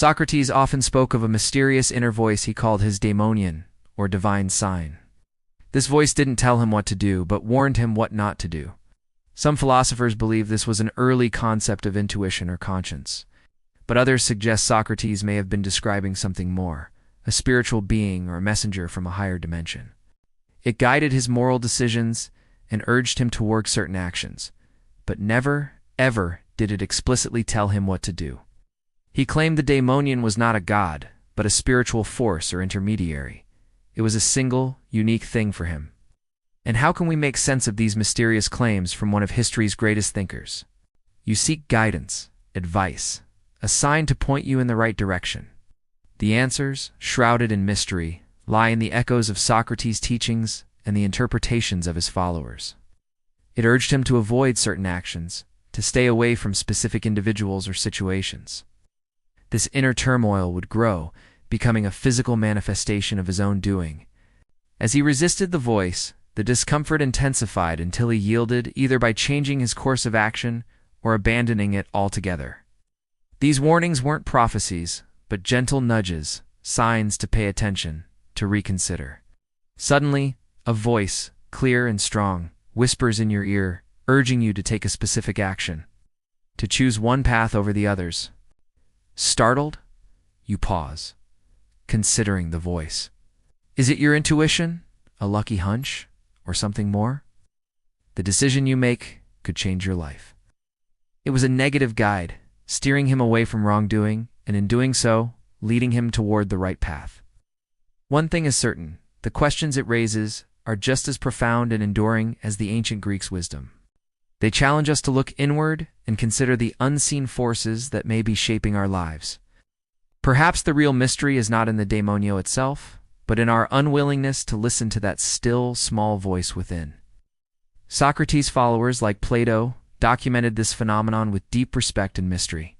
Socrates often spoke of a mysterious inner voice he called his daimonion, or divine sign. This voice didn't tell him what to do, but warned him what not to do. Some philosophers believe this was an early concept of intuition or conscience, but others suggest Socrates may have been describing something more, a spiritual being or a messenger from a higher dimension. It guided his moral decisions and urged him toward certain actions, but never, ever did it explicitly tell him what to do. He claimed the daimonion was not a god, but a spiritual force or intermediary. It was a single, unique thing for him. And how can we make sense of these mysterious claims from one of history's greatest thinkers? You seek guidance, advice, a sign to point you in the right direction. The answers, shrouded in mystery, lie in the echoes of Socrates' teachings and the interpretations of his followers. It urged him to avoid certain actions, to stay away from specific individuals or situations. This inner turmoil would grow, becoming a physical manifestation of his own doing. As he resisted the voice, the discomfort intensified until he yielded either by changing his course of action or abandoning it altogether. These warnings weren't prophecies, but gentle nudges, signs to pay attention, to reconsider. Suddenly, a voice, clear and strong, whispers in your ear, urging you to take a specific action, to choose one path over the others. Startled, you pause, considering the voice. Is it your intuition, a lucky hunch, or something more? The decision you make could change your life. It was a negative guide, steering him away from wrongdoing, and in doing so, leading him toward the right path. One thing is certain, the questions it raises are just as profound and enduring as the ancient Greeks' wisdom. They challenge us to look inward and consider the unseen forces that may be shaping our lives. Perhaps the real mystery is not in the daimonion itself, but in our unwillingness to listen to that still, small voice within. Socrates' followers, like Plato, documented this phenomenon with deep respect and mystery.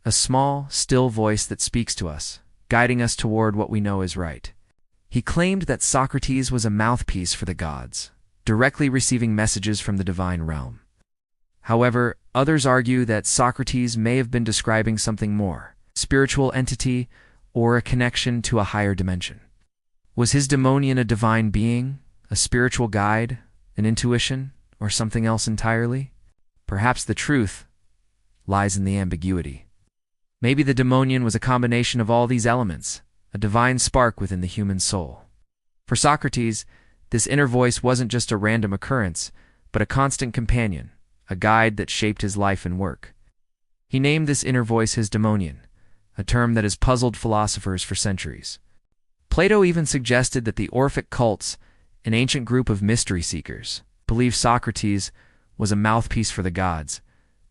A small, still voice that speaks to us, guiding us toward what we know is right. He claimed that Socrates was a mouthpiece for the gods, directly receiving messages from the divine realm. However, others argue that Socrates may have been describing something more, spiritual entity or a connection to a higher dimension. Was his daimonion a divine being, a spiritual guide, an intuition, or something else entirely? Perhaps the truth lies in the ambiguity. Maybe the daimonion was a combination of all these elements, a divine spark within the human soul. For Socrates, this inner voice wasn't just a random occurrence, but a constant companion, a guide that shaped his life and work. He named this inner voice his daimonion, a term that has puzzled philosophers for centuries. Plato even suggested that the Orphic cults, an ancient group of mystery seekers, believed Socrates was a mouthpiece for the gods,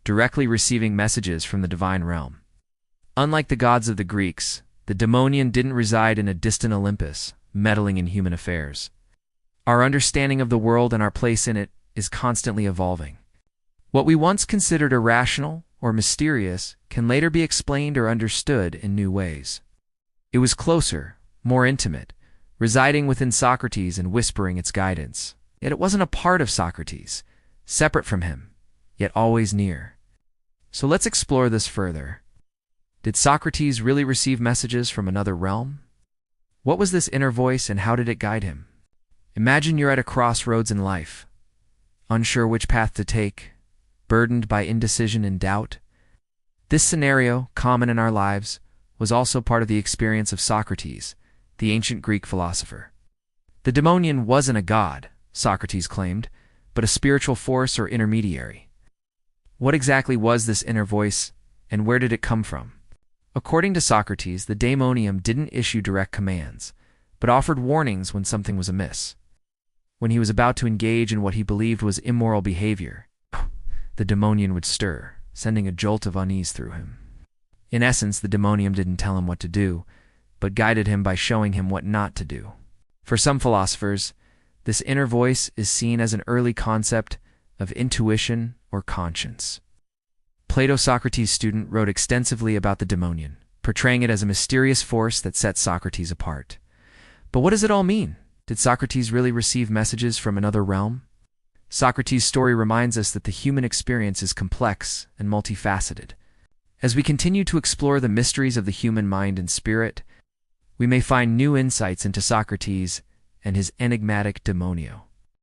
directly receiving messages from the divine realm. Unlike the gods of the Greeks, the daimonion didn't reside in a distant Olympus, meddling in human affairs. Our understanding of the world and our place in it is constantly evolving. What we once considered irrational or mysterious can later be explained or understood in new ways. It was closer, more intimate, residing within Socrates and whispering its guidance. Yet it wasn't a part of Socrates, separate from him, yet always near. So let's explore this further. Did Socrates really receive messages from another realm? What was this inner voice and how did it guide him? Imagine you're at a crossroads in life, unsure which path to take, burdened by indecision and doubt. This scenario, common in our lives, was also part of the experience of Socrates, the ancient Greek philosopher. The daimonion wasn't a god, Socrates claimed, but a spiritual force or intermediary. What exactly was this inner voice, and where did it come from? According to Socrates, the daimonium didn't issue direct commands, but offered warnings when something was amiss. When he was about to engage in what he believed was immoral behavior, the daimonion would stir, sending a jolt of unease through him. In essence, the daimonium didn't tell him what to do, but guided him by showing him what not to do. For some philosophers, this inner voice is seen as an early concept of intuition or conscience. Plato, Socrates' student, wrote extensively about the daimonion, portraying it as a mysterious force that set Socrates apart. But what does it all mean? Did Socrates really receive messages from another realm? Socrates' story reminds us that the human experience is complex and multifaceted. As we continue to explore the mysteries of the human mind and spirit, we may find new insights into Socrates and his enigmatic demonio.